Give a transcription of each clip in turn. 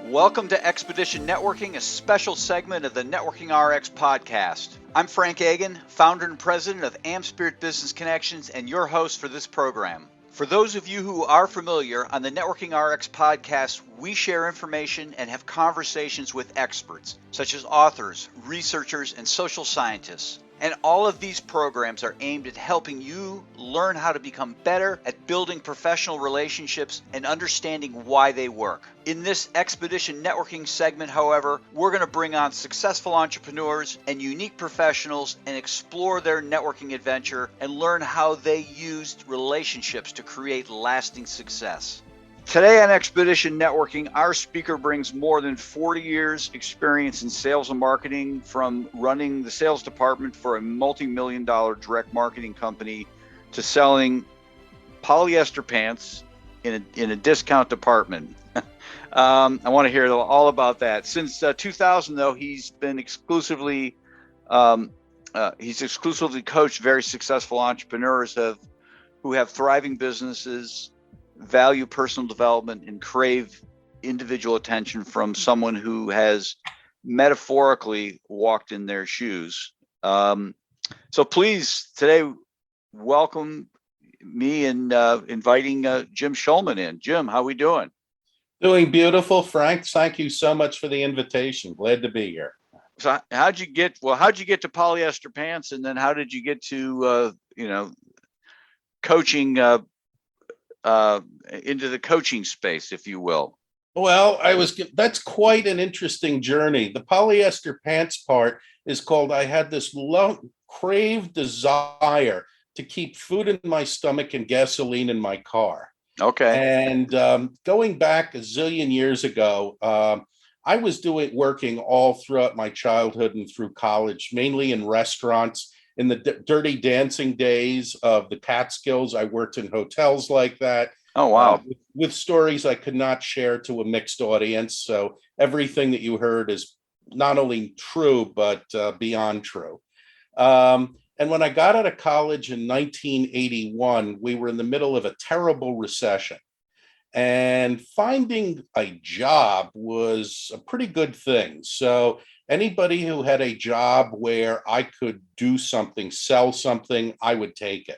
Welcome to Expedition Networking, a special segment of the Networking RX podcast. I'm Frank Agan, founder and president of AmSpirit Business Connections, and your host for this program. For those of you who are familiar, on the Networking RX podcast, we share information and have conversations with experts, such as authors, researchers, and social scientists. And all of these programs are aimed at helping you learn how to become better at building professional relationships and understanding why they work. In this Expedition Networking segment, however, we're going to bring on successful entrepreneurs and unique professionals and explore their networking adventure and learn how they used relationships to create lasting success. Today on Expedition Networking, our speaker brings more than 40 years experience in sales and marketing, from running the sales department for a multi-million-dollar direct marketing company to selling polyester pants in a discount department. I want to hear all about that. Since 2000, though, he's exclusively coached very successful entrepreneurs who have thriving businesses, value personal development, and crave individual attention from someone who has metaphorically walked in their shoes. So please today welcome me in inviting Jim Shulman in. Jim, how we doing? Doing beautiful, Frank. Thank you so much for the invitation. Glad to be here. So how'd you get to polyester pants, and then how did you get to coaching into the coaching space, if you will? Well, that's quite an interesting journey. The polyester pants part is called, I had this craved desire to keep food in my stomach and gasoline in my car. Okay. And going back a zillion years ago, I was working all throughout my childhood and through college, mainly in restaurants. In the dirty dancing days of the Catskills, I worked in hotels like that. Oh, wow. With stories I could not share to a mixed audience. So everything that you heard is not only true, but beyond true. And when I got out of college in 1981, we were in the middle of a terrible recession. And finding a job was a pretty good thing. So anybody who had a job where I could do something, sell something, I would take it.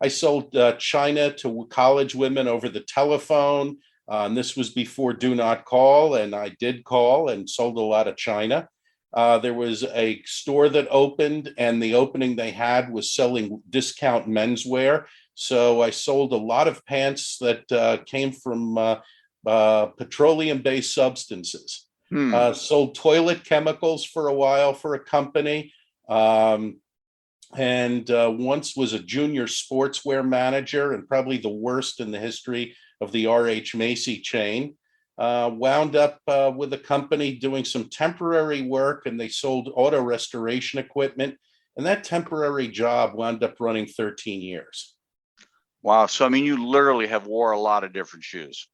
I sold China to college women over the telephone. And this was before Do Not Call, and I did call and sold a lot of China. There was a store that opened, and the opening they had was selling discount menswear. So I sold a lot of pants that came from petroleum-based substances. Sold toilet chemicals for a while for a company. And once was a junior sportswear manager, and probably the worst in the history of the R.H. Macy chain. Wound up with a company doing some temporary work, and they sold auto restoration equipment. And that temporary job wound up running 13 years. Wow. So, I mean, you literally have wore a lot of different shoes.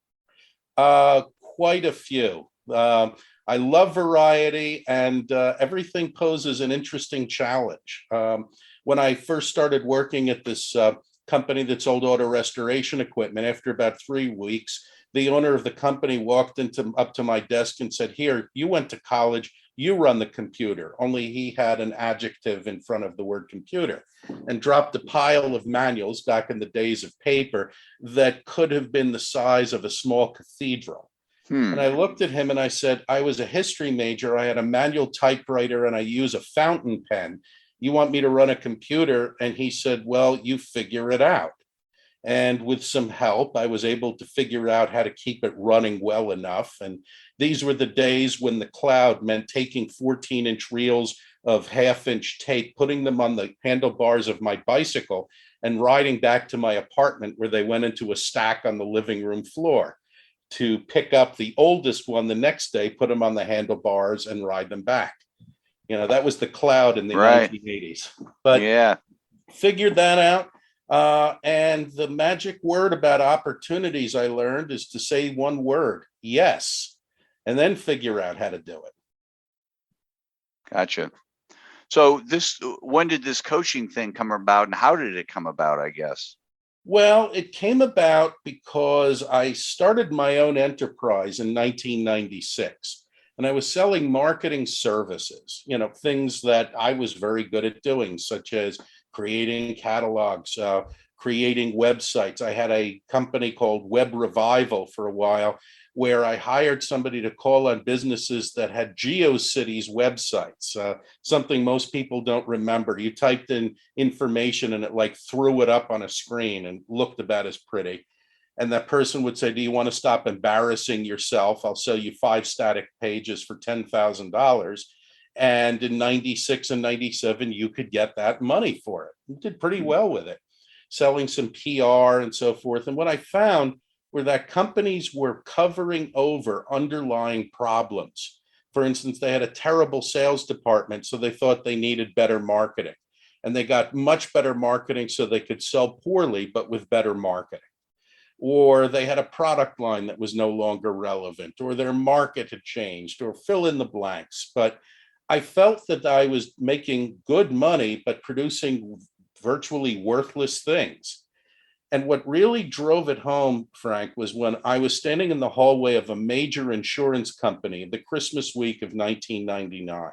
Quite a few. I love variety, and everything poses an interesting challenge. When I first started working at this company that sold auto restoration equipment, after about 3 weeks, the owner of the company walked up to my desk and said, "Here, you went to college, you run the computer." Only he had an adjective in front of the word computer, and dropped a pile of manuals back in the days of paper that could have been the size of a small cathedral. And I looked at him and I said, "I was a history major. I had a manual typewriter and I use a fountain pen. You want me to run a computer?" And he said, "Well, you figure it out." And with some help, I was able to figure out how to keep it running well enough. And these were the days when the cloud meant taking 14-inch reels of half-inch tape, putting them on the handlebars of my bicycle, and riding back to my apartment, where they went into a stack on the living room floor, to pick up the oldest one the next day, put them on the handlebars, and ride them back. That was the cloud in the 1980s. But yeah, figured that out. And the magic word about opportunities I learned is to say one word, yes, and then figure out how to do it. Gotcha. So when did this coaching thing come about, and how did it come about, I guess? Well, it came about because I started my own enterprise in 1996, and I was selling marketing services, things that I was very good at doing, such as creating catalogs, creating websites. I had a company called Web Revival for a while, where I hired somebody to call on businesses that had GeoCities websites, something most people don't remember. You typed in information and it like threw it up on a screen and looked about as pretty. And that person would say, do you want to stop embarrassing yourself? I'll sell you 5 static pages for $10,000. And in 96 and 97, you could get that money for it. You did pretty well with it, selling some PR and so forth. And what I found were that companies were covering over underlying problems. For instance, they had a terrible sales department, so they thought they needed better marketing. And they got much better marketing so they could sell poorly, but with better marketing. Or they had a product line that was no longer relevant, or their market had changed, or fill in the blanks. But I felt that I was making good money, but producing virtually worthless things. And what really drove it home, Frank, was when I was standing in the hallway of a major insurance company the Christmas week of 1999.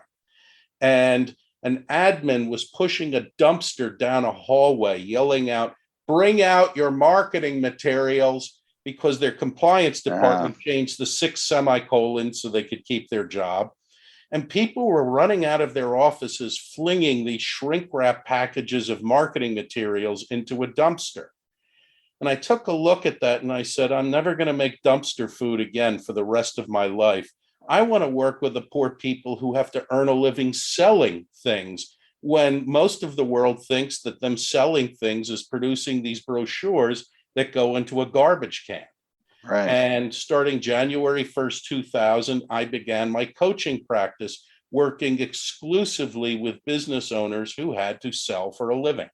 And an admin was pushing a dumpster down a hallway, yelling out, "Bring out your marketing materials," because their compliance department changed the 6 semicolons so they could keep their job. And people were running out of their offices, flinging these shrink wrap packages of marketing materials into a dumpster. And I took a look at that and I said, I'm never going to make dumpster food again for the rest of my life. I want to work with the poor people who have to earn a living selling things, when most of the world thinks that them selling things is producing these brochures that go into a garbage can. Right. And starting January 1st, 2000, I began my coaching practice, working exclusively with business owners who had to sell for a living.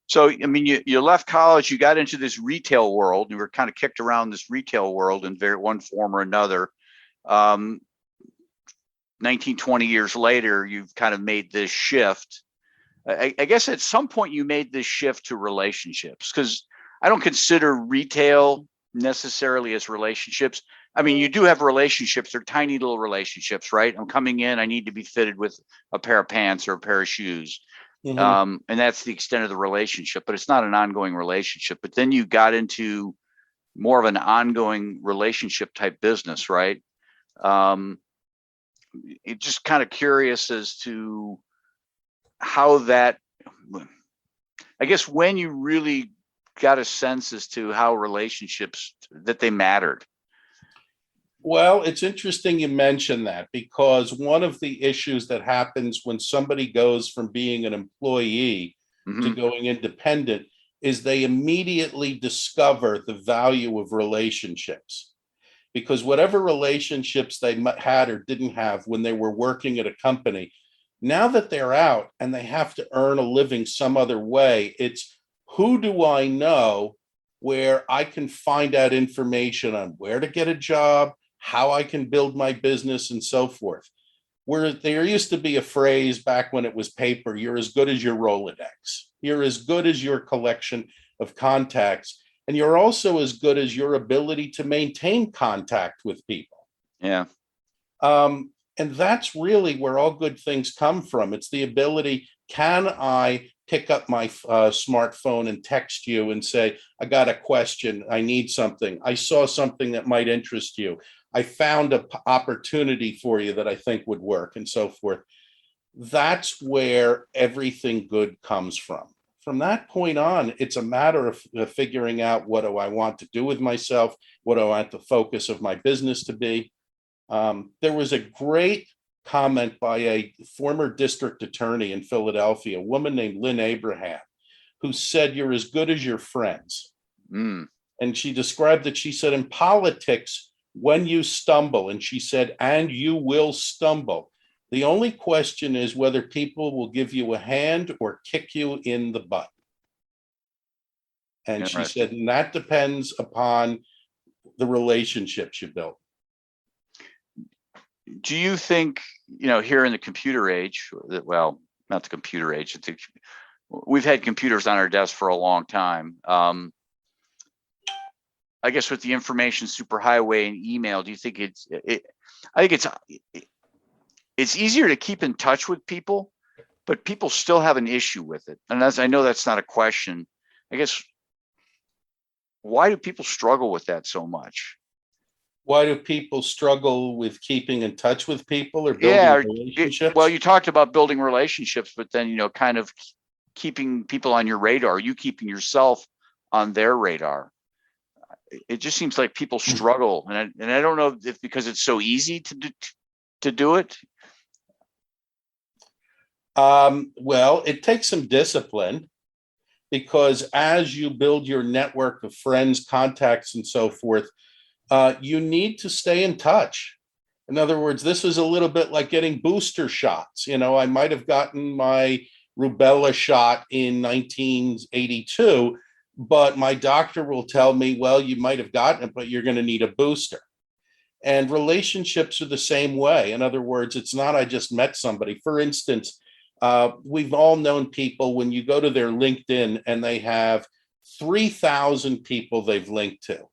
So, I mean, you left college, you got into this retail world, you were kind of kicked around this retail world in one form or another. 19, 20 years later, you've kind of made this shift. I guess at some point you made this shift to relationships, because I don't consider retail necessarily as relationships. I mean, you do have relationships. They're tiny little relationships, right? I'm coming in, I need to be fitted with a pair of pants or a pair of shoes. And that's the extent of the relationship, but it's not an ongoing relationship. But then you got into more of an ongoing relationship type business, right? It's just kind of curious as to how that, I guess, when you really got a sense as to how relationships, that they mattered. Well, it's interesting you mention that, because one of the issues that happens when somebody goes from being an employee to going independent is they immediately discover the value of relationships. Because whatever relationships they had or didn't have when they were working at a company, now that they're out and they have to earn a living some other way, it's who do I know where I can find out information on where to get a job, how I can build my business, and so forth. Where there used to be a phrase back when it was paper, you're as good as your Rolodex. You're as good as your collection of contacts. And you're also as good as your ability to maintain contact with people. Yeah. And that's really where all good things come from. It's the ability, can I pick up my smartphone and text you and say, I got a question, I need something, I saw something that might interest you, I found an opportunity for you that I think would work, and so forth. That's where everything good comes from. From that point on, it's a matter of figuring out, what do I want to do with myself? What do I want the focus of my business to be? There was a great comment by a former district attorney in Philadelphia, a woman named Lynn Abraham, who said, you're as good as your friends. And she described that, she said, in politics, when you stumble, and she said, and you will stumble, the only question is whether people will give you a hand or kick you in the butt. And she said, and that depends upon the relationships you build. Do you think, here in the computer age, well, not the computer age, we've had computers on our desk for a long time. I guess with the information superhighway and email, do you think I think it's easier to keep in touch with people, but people still have an issue with it. And I know that's not a question. I guess, why do people struggle with that so much? Why do people struggle with keeping in touch with people or Yeah. building relationships? Well, you talked about building relationships, but then, kind of keeping people on your radar, you keeping yourself on their radar. It just seems like people struggle. And I don't know if because it's so easy to do it. Well, it takes some discipline, because as you build your network of friends, contacts, and so forth, you need to stay in touch. In other words, this is a little bit like getting booster shots. I might have gotten my rubella shot in 1982, but my doctor will tell me, well, you might have gotten it, but you're going to need a booster. And relationships are the same way. In other words, it's not I just met somebody. For instance, we've all known people, when you go to their LinkedIn and they have 3,000 people they've linked to,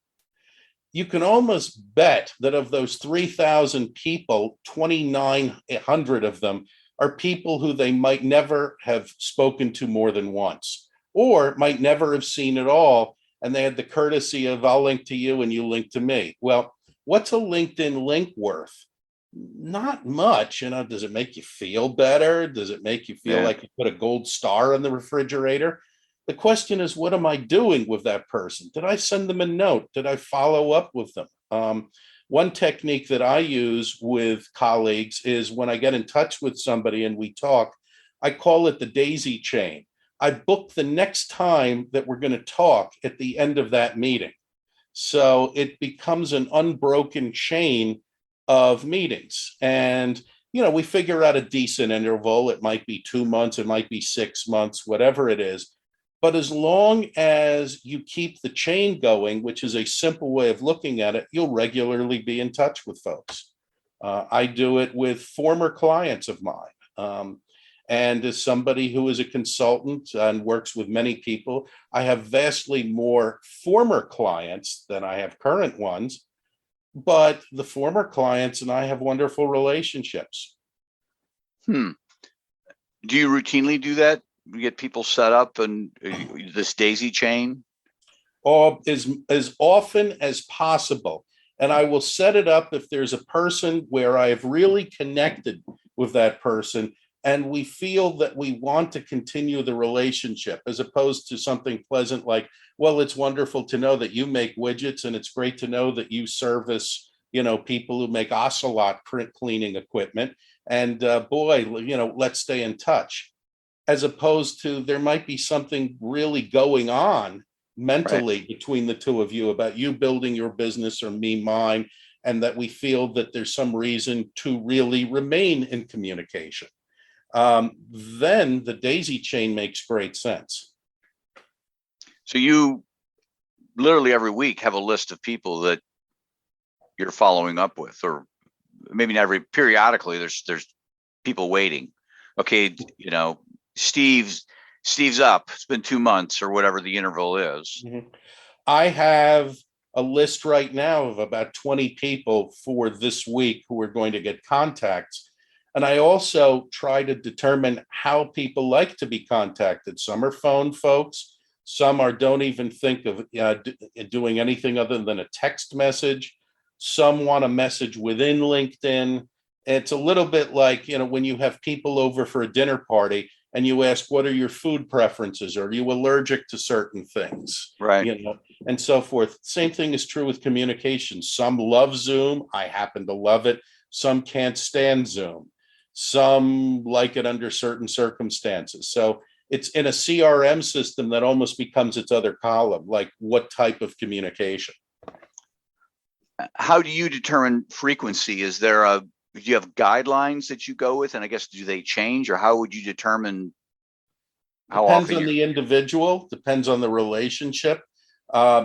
you can almost bet that of those 3,000 people, 2,900 of them are people who they might never have spoken to more than once, or might never have seen at all. And they had the courtesy of, I'll link to you and you link to me. Well, what's a LinkedIn link worth? Not much. Does it make you feel better? Does it make you feel like you put a gold star on the refrigerator? The question is, what am I doing with that person? Did I send them a note? Did I follow up with them? One technique that I use with colleagues is, when I get in touch with somebody and we talk, I call it the daisy chain. I book the next time that we're going to talk at the end of that meeting. So it becomes an unbroken chain of meetings. And, we figure out a decent interval. It might be 2 months, it might be 6 months, whatever it is. But as long as you keep the chain going, which is a simple way of looking at it, you'll regularly be in touch with folks. I do it with former clients of mine. And as somebody who is a consultant and works with many people, I have vastly more former clients than I have current ones. But the former clients and I have wonderful relationships. Do you routinely do that? You get people set up and this daisy chain? As often as possible. And I will set it up if there's a person where I have really connected with that person and we feel that we want to continue the relationship, as opposed to something pleasant like, well, it's wonderful to know that you make widgets and it's great to know that you service, people who make ocelot cleaning equipment. And boy, let's stay in touch. As opposed to, there might be something really going on mentally between the two of you about you building your business or me mine, and that we feel that there's some reason to really remain in communication. Then the daisy chain makes great sense. So you literally every week have a list of people that you're following up with, or maybe not periodically, there's people waiting. Okay, Steve's up. It's been 2 months or whatever the interval is. Mm-hmm. I have a list right now of about 20 people for this week who are going to get contacts. And I also try to determine how people like to be contacted. Some are phone folks. Some don't even think of doing anything other than a text message. Some want a message within LinkedIn. It's a little bit like, when you have people over for a dinner party and you ask, what are your food preferences? Are you allergic to certain things? Right. And so forth. Same thing is true with communication. Some love Zoom. I happen to love it. Some can't stand Zoom. Some like it under certain circumstances. So it's in a CRM system that almost becomes its other column, like what type of communication. How do you determine frequency? Do you have guidelines that you go with? And I guess, do they change, or how would you determine how often? Depends on the individual, depends on the relationship.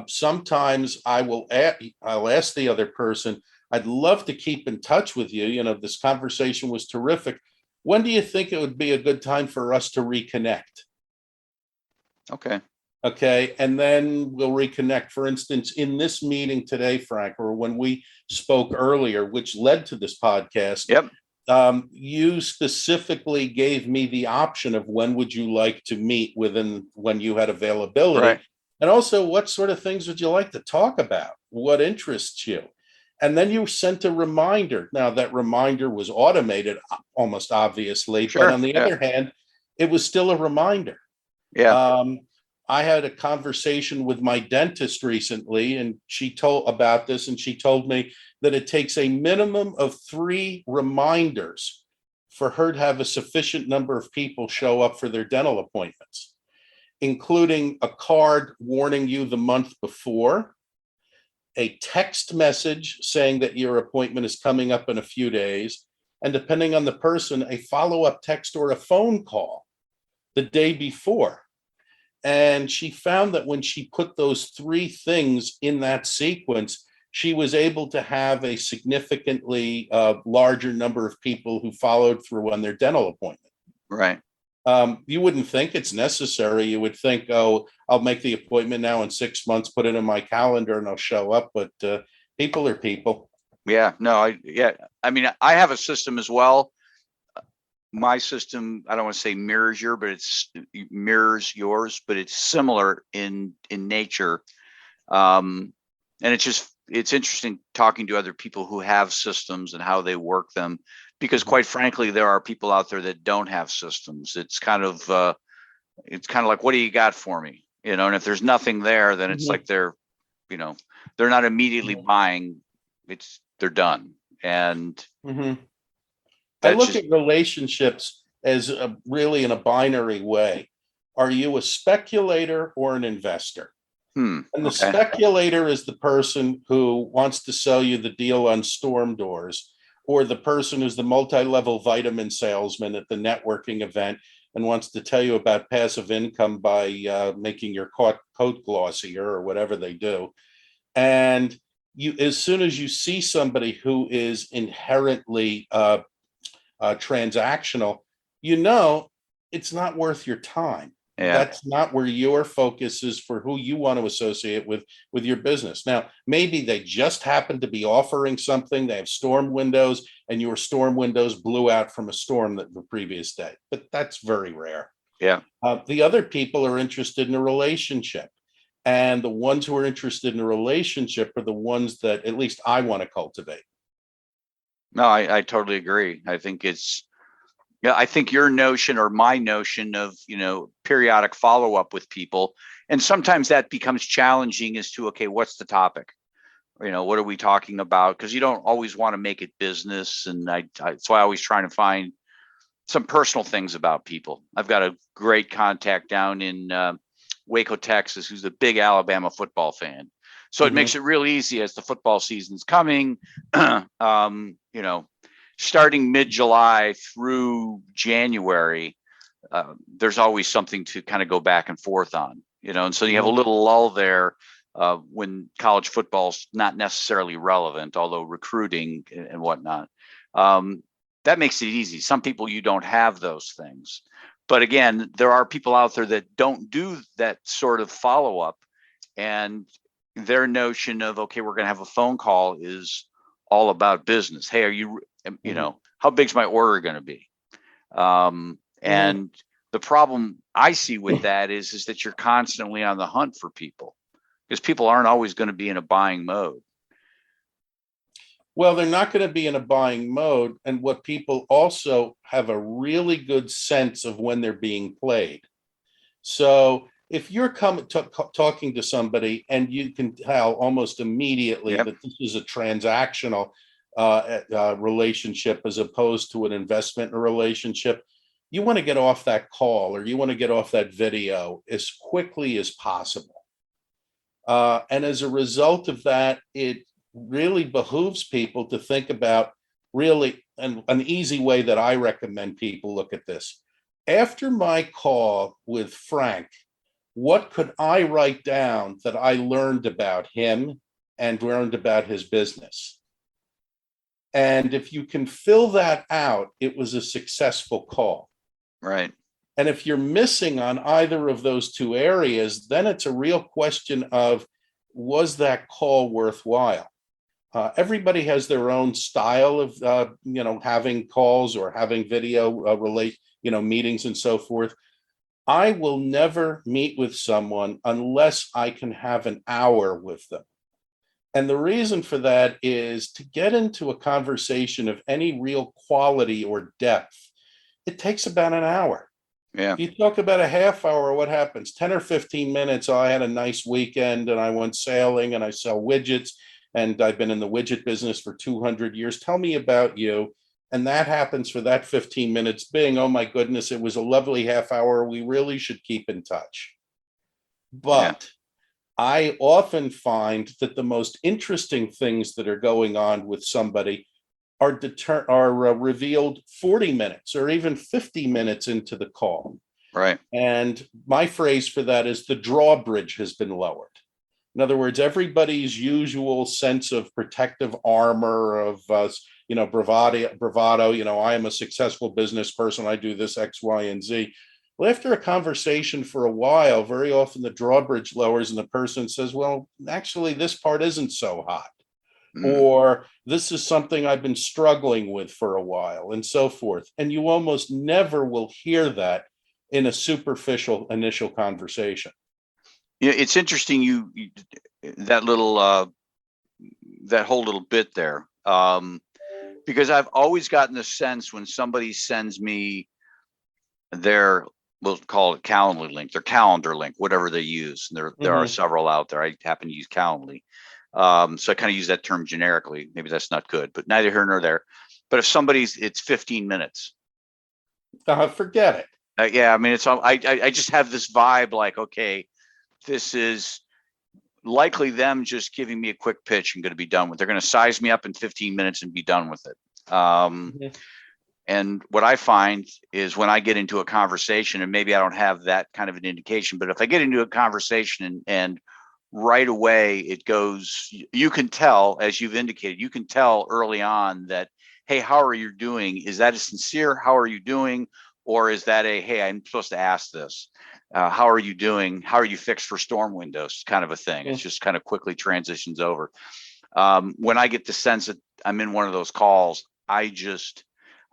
Sometimes I'll ask the other person, I'd love to keep in touch with you. This conversation was terrific. When do you think it would be a good time for us to reconnect? Okay. Okay. And then we'll reconnect. For instance, in this meeting today, Frank, or when we spoke earlier, which led to this podcast, Yep. you specifically gave me the option of when would you like to meet within when you had availability. Right. And also, what sort of things would you like to talk about? What interests you? And then you sent a reminder. Now, that reminder was automated, almost obviously, but Sure. on the Yeah. other hand, it was still a reminder. Yeah. Um, I had a conversation with my dentist recently, and she told about this, and she told me that it takes a minimum of 3 reminders for her to have a sufficient number of people show up for their dental appointments, including a card warning you the month before, a text message saying that your appointment is coming up in a few days, and depending on the person, a follow-up text or a phone call the day before. And she found that when she put those 3 things in that sequence, she was able to have a significantly larger number of people who followed through on their dental appointment. Right. You wouldn't think it's necessary. You would think, oh, I'll make the appointment now in 6 months, put it in my calendar, and I'll show up. But people are people. Yeah. No, I mean, I have a system as well. My system, I don't want to say mirrors yours, but it's similar in nature. And it's interesting talking to other people who have systems and how they work them, because quite frankly, there are people out there that don't have systems. It's kind of like, what do you got for me? And if there's nothing there, then it's like they're not immediately buying. They're done. And I look at relationships as really in a binary way. Are you a speculator or an investor? And the speculator is the person who wants to sell you the deal on storm doors, or the person who's the multi-level vitamin salesman at the networking event and wants to tell you about passive income by making your coat glossier or whatever they do. And as soon as you see somebody who is inherently transactional, it's not worth your time. Yeah. That's not where your focus is for who you want to associate with your business. Now, maybe they just happen to be offering something. They have storm windows, and your storm windows blew out from a storm the previous day, but that's very rare. Yeah. The other people are interested in a relationship, and the ones who are interested in a relationship are the ones that at least I want to cultivate. No, I totally agree. I think I think your notion or my notion of, periodic follow-up with people, and sometimes that becomes challenging as to, okay, what's the topic? What are we talking about? Because you don't always want to make it business. And that's why I always try to find some personal things about people. I've got a great contact down in Waco, Texas, who's a big Alabama football fan. So it makes it real easy as the football season's coming, starting mid-July through January, there's always something to kind of go back and forth on, and so you have a little lull there when college football's not necessarily relevant, although recruiting and whatnot. That makes it easy. Some people, you don't have those things. But again, there are people out there that don't do that sort of follow-up, and their notion of, okay, we're going to have a phone call is all about business. Hey, are you, how big's my order going to be? And the problem I see with that is that you're constantly on the hunt for people, because people aren't always going to be in a buying mode. Well, they're not going to be in a buying mode. And what people also have a really good sense of when they're being played. So if you're talking to somebody and you can tell almost immediately that this is a transactional relationship as opposed to an investment relationship, you want to get off that call or you want to get off that video as quickly as possible. And as a result of that, it really behooves people to think about really an easy way that I recommend people look at this. After my call with Frank, what could I write down that I learned about him and learned about his business? And if you can fill that out, it was a successful call. Right. And if you're missing on either of those two areas, then it's a real question of, was that call worthwhile? Everybody has their own style of, having calls or having video meetings and so forth. I will never meet with someone unless I can have an hour with them. And the reason for that is to get into a conversation of any real quality or depth, it takes about an hour. Yeah. If you talk about a half hour, what happens? 10 or 15 minutes. Oh, I had a nice weekend and I went sailing and I sell widgets and I've been in the widget business for 200 years. Tell me about you. And that happens for that 15 minutes being, oh my goodness, it was a lovely half hour. We really should keep in touch. But I often find that the most interesting things that are going on with somebody are revealed 40 minutes or even 50 minutes into the call. Right. And my phrase for that is the drawbridge has been lowered. In other words, everybody's usual sense of protective armor of bravado, I am a successful business person, I do this X, Y, and Z. Well, after a conversation for a while, very often the drawbridge lowers and the person says, well, actually, this part isn't so hot. Or this is something I've been struggling with for a while, and so forth. And you almost never will hear that in a superficial initial conversation. Yeah, it's interesting. You that whole little bit there, because I've always gotten the sense when somebody sends me their, we'll call it Calendly link, their calendar link, whatever they use. And there are several out there. I happen to use Calendly. So I kind of use that term generically. Maybe that's not good, but neither here nor there. But if it's 15 minutes. Forget it. Yeah, I mean, I just have this vibe like, okay, this is likely them just giving me a quick pitch and going to be done with. They're going to size me up in 15 minutes and be done with it. And what I find is when I get into a conversation, and maybe I don't have that kind of an indication, but if I get into a conversation and right away it goes, you can tell, as you've indicated, you can tell early on that, hey, how are you doing? Is that a sincere, how are you doing? Or is that a, hey, I'm supposed to ask this? How are you doing? How are you fixed for storm windows? Kind of a thing. It's just kind of quickly transitions over. When I get the sense that I'm in one of those calls, I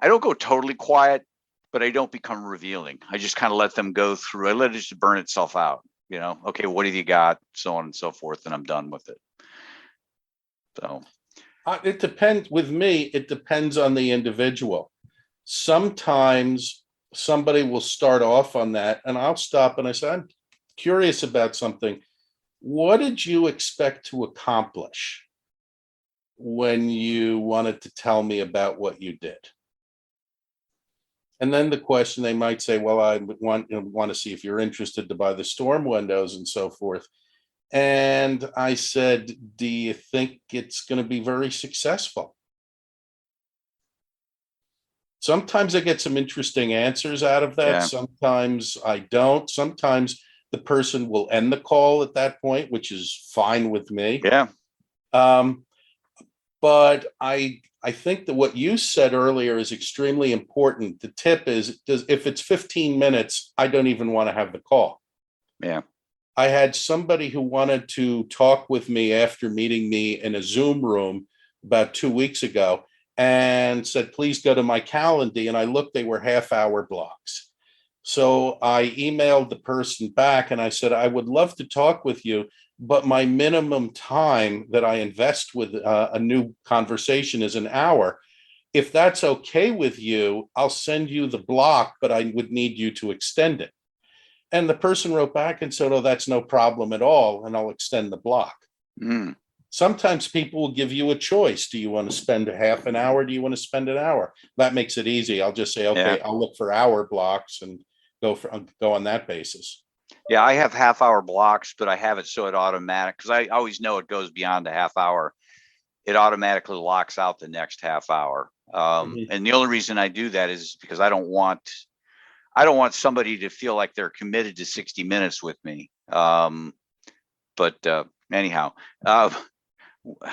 don't go totally quiet, but I don't become revealing. I just kind of let them go through. I let it just burn itself out. Okay, what have you got? So on and so forth, and I'm done with it. So it depends. With me, it depends on the individual. Sometimes somebody will start off on that, and I'll stop and I say, I'm curious about something. What did you expect to accomplish when you wanted to tell me about what you did? And then the question, they might say, well, I want to see if you're interested to buy the storm windows and so forth. And I said, do you think it's going to be very successful? Sometimes I get some interesting answers out of that. Yeah. Sometimes I don't. Sometimes the person will end the call at that point, which is fine with me. Yeah. But I think that what you said earlier is extremely important. The tip is, if it's 15 minutes, I don't even want to have the call. Yeah. I had somebody who wanted to talk with me after meeting me in a Zoom room about 2 weeks ago and said, please go to my calendar. And I looked, they were half-hour blocks. So I emailed the person back and I said, I would love to talk with you, but my minimum time that I invest with a new conversation is an hour. If that's okay with you, I'll send you the block, but I would need you to extend it. And the person wrote back and said, oh, that's no problem at all, and I'll extend the block. Sometimes people will give you a choice. Do you want to spend a half an hour? Do you want to spend an hour? That makes it easy. I'll just say, okay, I'll look for hour blocks and go on that basis. Yeah, I have half-hour blocks, but I have it so it automatic, because I always know it goes beyond a half hour. It automatically locks out the next half hour. And the only reason I do that is because I don't want somebody to feel like they're committed to 60 minutes with me. But anyhow,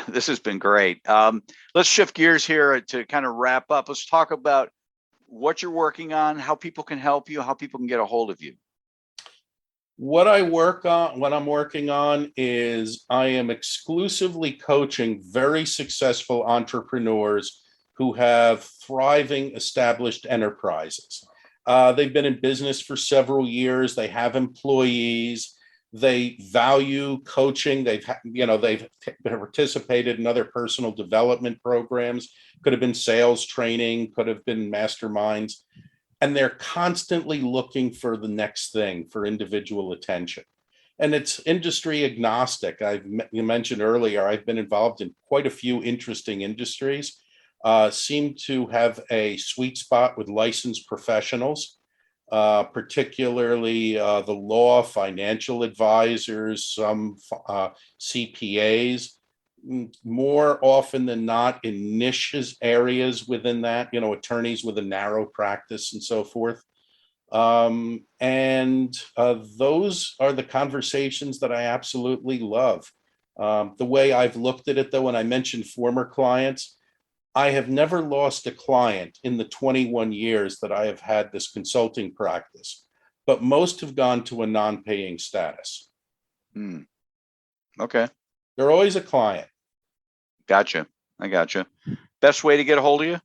this has been great. Let's shift gears here to kind of wrap up. Let's talk about what you're working on, how people can help you, how people can get a hold of you. What I'm working on is I am exclusively coaching very successful entrepreneurs who have thriving, established enterprises. They've been in business for several years. They have employees. They value coaching. They've participated in other personal development programs. Could have been sales training. Could have been masterminds. And they're constantly looking for the next thing, for individual attention. And it's industry agnostic. You mentioned earlier, I've been involved in quite a few interesting industries, seem to have a sweet spot with licensed professionals, particularly the law, financial advisors, some CPAs, more often than not in niches areas within that, attorneys with a narrow practice and so forth. And those are the conversations that I absolutely love. The way I've looked at it, though, when I mentioned former clients, I have never lost a client in the 21 years that I have had this consulting practice, but most have gone to a non-paying status. Okay. They're always a client. Gotcha. I gotcha. Best way to get a hold of you?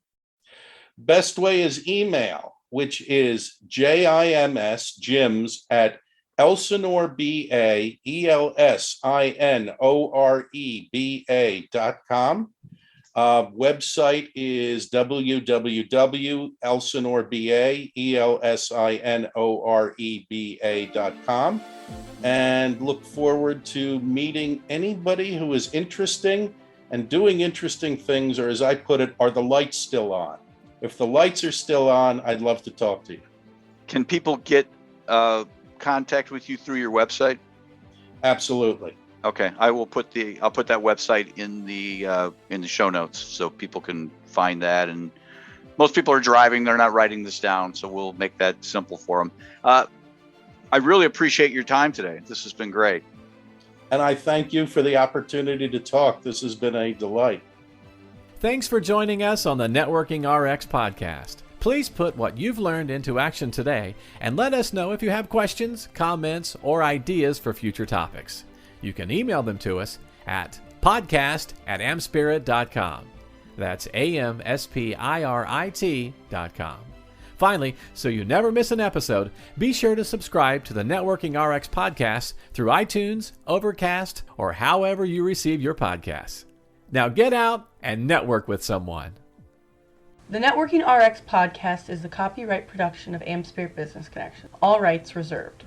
Best way is email, which is jims at elsinore.com. Website is www.elsinore.com, and look forward to meeting anybody who is interesting and doing interesting things, or as I put it, are the lights still on? If the lights are still on, I'd love to talk to you. Can people get contact with you through your website? Absolutely. Okay, I'll put that website in the show notes so people can find that. And most people are driving; they're not writing this down, so we'll make that simple for them. I really appreciate your time today. This has been great. And I thank you for the opportunity to talk. This has been a delight. Thanks for joining us on the Networking RX podcast. Please put what you've learned into action today and let us know if you have questions, comments, or ideas for future topics. You can email them to us at podcast@amspirit.com. That's AMSPIRIT.com. Finally, so you never miss an episode, be sure to subscribe to the Networking RX podcast through iTunes, Overcast, or however you receive your podcasts. Now get out and network with someone. The Networking RX podcast is the copyright production of AmSpirit Business Connection. All rights reserved.